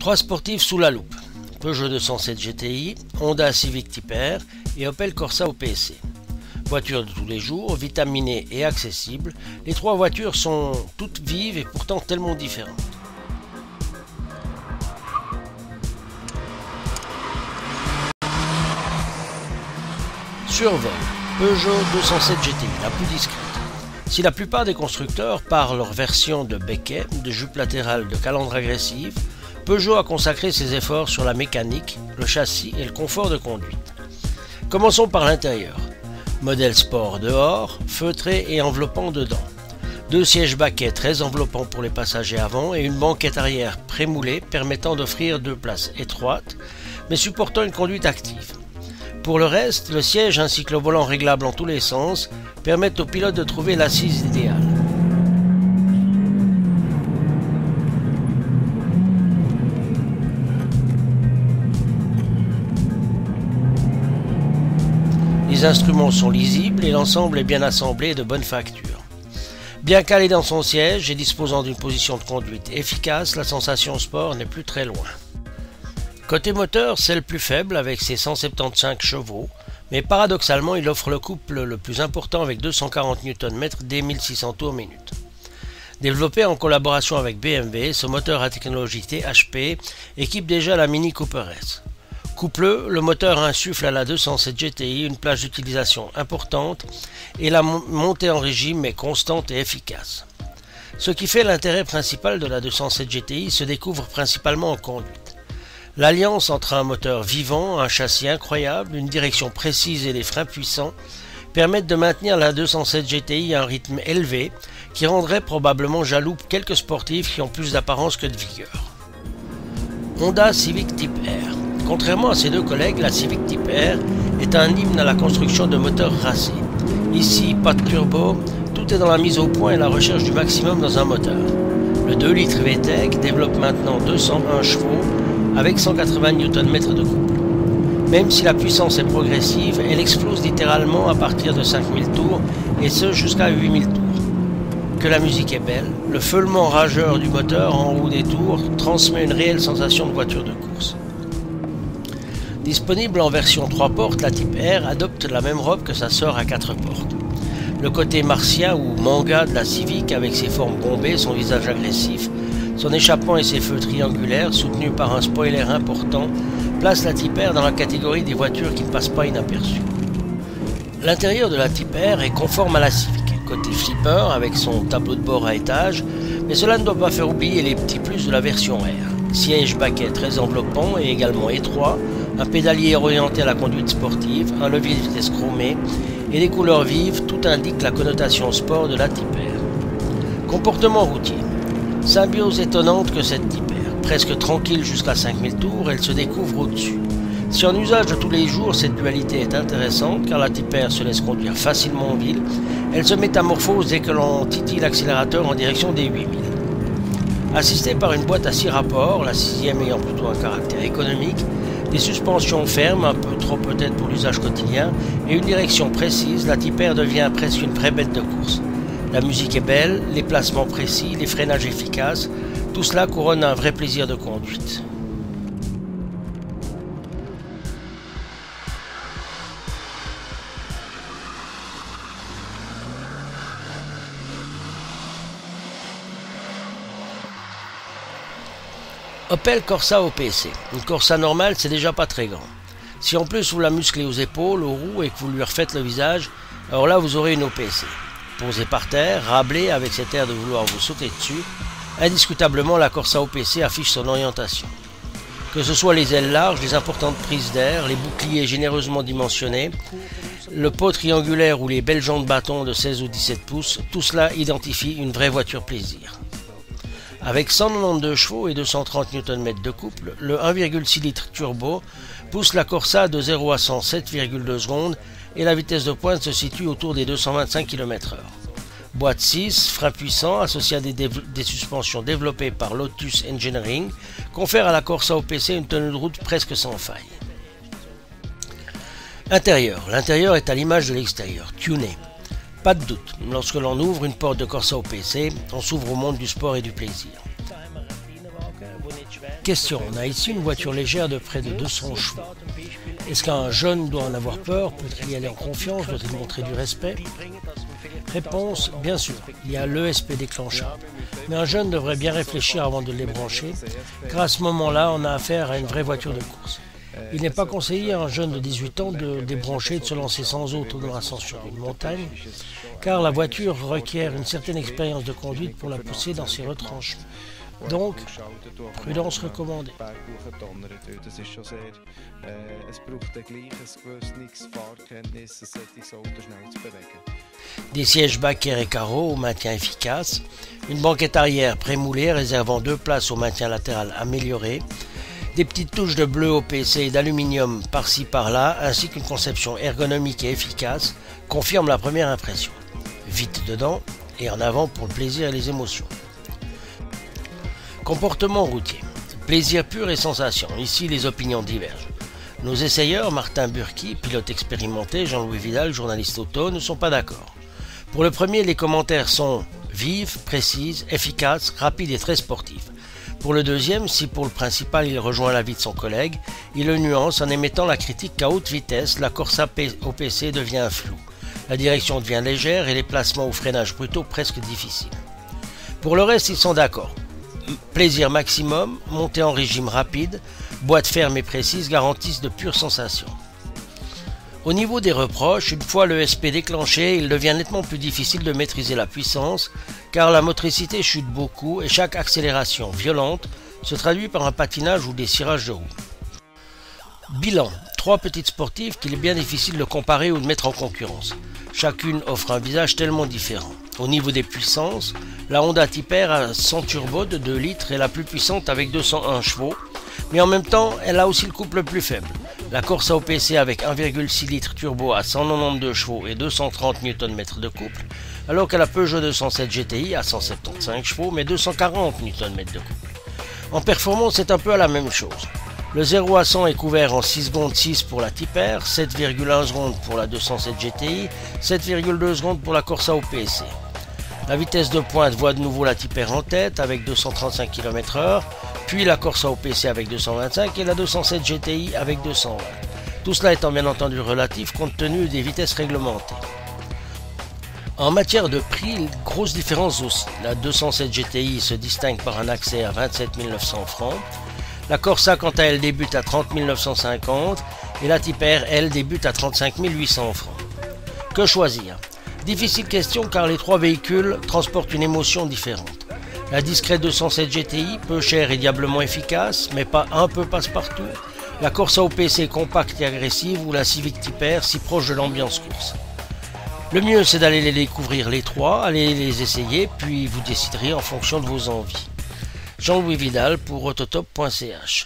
Trois sportifs sous la loupe: Peugeot 207 GTI, Honda Civic Type R et Opel Corsa OPC. Voitures de tous les jours, vitaminées et accessibles, les trois voitures sont toutes vives et pourtant tellement différentes. Survol, Peugeot 207 GTI, la plus discrète. Si la plupart des constructeurs, par leur version de becquet, de jupe latérale, de calandre agressive, Peugeot a consacré ses efforts sur la mécanique, le châssis et le confort de conduite. Commençons par l'intérieur. Modèle sport dehors, feutré et enveloppant dedans. Deux sièges baquets très enveloppants pour les passagers avant et une banquette arrière prémoulée permettant d'offrir deux places étroites mais supportant une conduite active. Pour le reste, le siège ainsi que le volant réglable en tous les sens permettent au pilote de trouver l'assise idéale. Les instruments sont lisibles et l'ensemble est bien assemblé et de bonne facture. Bien calé dans son siège et disposant d'une position de conduite efficace, la sensation sport n'est plus très loin. Côté moteur, c'est le plus faible avec ses 175 chevaux, mais paradoxalement il offre le couple le plus important avec 240 Nm dès 1600 tours minute. Développé en collaboration avec BMW, ce moteur à technologie THP équipe déjà la Mini Cooper S. Coupleux, le moteur insuffle à la 207 GTI une plage d'utilisation importante et la montée en régime est constante et efficace. Ce qui fait l'intérêt principal de la 207 GTI se découvre principalement en conduite. L'alliance entre un moteur vivant, un châssis incroyable, une direction précise et des freins puissants permettent de maintenir la 207 GTI à un rythme élevé qui rendrait probablement jaloux quelques sportifs qui ont plus d'apparence que de vigueur. Honda Civic Type R. Contrairement à ses deux collègues, la Civic Type R est un hymne à la construction de moteurs racés. Ici, pas de turbo, tout est dans la mise au point et la recherche du maximum dans un moteur. Le 2 litres VTEC développe maintenant 201 chevaux avec 180 Nm de couple. Même si la puissance est progressive, elle explose littéralement à partir de 5000 tours et ce jusqu'à 8000 tours. Que la musique est belle, le feulement rageur du moteur en haut des tours transmet une réelle sensation de voiture de course. Disponible en version 3 portes, la Type R adopte la même robe que sa sœur à 4 portes. Le côté martien ou manga de la Civic avec ses formes bombées, son visage agressif, son échappement et ses feux triangulaires soutenus par un spoiler important place la Type R dans la catégorie des voitures qui ne passent pas inaperçues. L'intérieur de la Type R est conforme à la Civic, côté flipper avec son tableau de bord à étage, mais cela ne doit pas faire oublier les petits plus de la version R. Siège baquet très enveloppant et également étroit, un pédalier orienté à la conduite sportive, un levier de vitesse chromé et des couleurs vives, tout indique la connotation sport de la Type R. Comportement routier. Symbiose étonnante que cette Type R. Presque tranquille jusqu'à 5000 tours, elle se découvre au-dessus. Si en usage de tous les jours, cette dualité est intéressante car la Type R se laisse conduire facilement en ville, elle se métamorphose dès que l'on titille l'accélérateur en direction des 8000. Assistée par une boîte à 6 rapports, la 6e ayant plutôt un caractère économique, des suspensions fermes, un peu trop peut-être pour l'usage quotidien, et une direction précise, la Type R devient presque une vraie bête de course. La musique est belle, les placements précis, les freinages efficaces, tout cela couronne un vrai plaisir de conduite. Opel Corsa OPC. Une Corsa normale, c'est déjà pas très grand. Si en plus vous la musclez aux épaules, aux roues et que vous lui refaites le visage, alors là vous aurez une OPC. Posée par terre, rablée avec cet air de vouloir vous sauter dessus, indiscutablement la Corsa OPC affiche son orientation. Que ce soit les ailes larges, les importantes prises d'air, les boucliers généreusement dimensionnés, le pot triangulaire ou les belles jantes bâton de 16 ou 17 pouces, tout cela identifie une vraie voiture plaisir. Avec 192 chevaux et 230 Nm de couple, le 1,6 litres turbo pousse la Corsa de 0 à 100 7,2 secondes et la vitesse de pointe se situe autour des 225 km/h. Boîte 6, frein puissant associé à des suspensions développées par Lotus Engineering confère à la Corsa OPC une tenue de route presque sans faille. Intérieur. L'intérieur est à l'image de l'extérieur, tuné. Pas de doute, lorsque l'on ouvre une porte de Corsa OPC, on s'ouvre au monde du sport et du plaisir. Question, on a ici une voiture légère de près de 200 chevaux. Est-ce qu'un jeune doit en avoir peur? Peut-il y aller en confiance? Doit-il montrer du respect? Réponse, bien sûr, il y a l'ESP déclenchable. Mais un jeune devrait bien réfléchir avant de les brancher, car à ce moment-là, on a affaire à une vraie voiture de course. Il n'est pas conseillé à un jeune de 18 ans de débrancher et de se lancer sans autre dans l'ascension d'une montagne, car la voiture requiert une certaine expérience de conduite pour la pousser dans ses retranchements. Donc, prudence recommandée. Des sièges Baker et carreaux au maintien efficace, une banquette arrière prémoulée réservant 2 places au maintien latéral amélioré, des petites touches de bleu OPC et d'aluminium par-ci par-là, ainsi qu'une conception ergonomique et efficace, confirment la première impression. Vite dedans et en avant pour le plaisir et les émotions. Comportement routier. Plaisir pur et sensation. Ici, les opinions divergent. Nos essayeurs, Martin Burki, pilote expérimenté, Jean-Louis Vidal, journaliste auto, ne sont pas d'accord. Pour le premier, les commentaires sont vives, précises, efficaces, rapides et très sportifs. Pour le deuxième, si pour le principal il rejoint l'avis de son collègue, il le nuance en émettant la critique qu'à haute vitesse, la Corsa OPC devient floue. La direction devient légère et les placements ou freinages brutaux presque difficiles. Pour le reste, ils sont d'accord. Plaisir maximum, montée en régime rapide, boîte ferme et précise garantissent de pures sensations. Au niveau des reproches, une fois le SP déclenché, il devient nettement plus difficile de maîtriser la puissance, car la motricité chute beaucoup et chaque accélération violente se traduit par un patinage ou des cirages de roue. Bilan. 3 petites sportives qu'il est bien difficile de comparer ou de mettre en concurrence. Chacune offre un visage tellement différent. Au niveau des puissances, la Honda Type-R a 100 turbo de 2 litres et la plus puissante avec 201 chevaux, mais en même temps, elle a aussi le couple le plus faible. La Corsa OPC avec 1,6 litres turbo à 192 chevaux et 230 Nm de couple, alors que la Peugeot 207 GTI a 175 chevaux mais 240 Nm de couple. En performance, c'est un peu la même chose. Le 0 à 100 est couvert en 6 secondes 6 pour la Type-R, 7,1 secondes pour la 207 GTI, 7,2 secondes pour la Corsa OPC. La vitesse de pointe voit de nouveau la Type-R en tête avec 235 km/h, puis la Corsa OPC avec 225 et la 207 GTI avec 220. Tout cela étant bien entendu relatif compte tenu des vitesses réglementées. En matière de prix, grosse différence aussi. La 207 GTI se distingue par un accès à 27 900 francs. La Corsa, quant à elle, débute à 30 950 et la Type-R, elle, débute à 35 800 francs. Que choisir? Difficile question car les 3 véhicules transportent une émotion différente. La discrète 207 GTI, peu chère et diablement efficace, mais pas un peu passe-partout. La Corsa OPC compacte et agressive ou la Civic Type-R si proche de l'ambiance course. Le mieux c'est d'aller les découvrir les 3, aller les essayer, puis vous déciderez en fonction de vos envies. Jean-Louis Vidal pour autotop.ch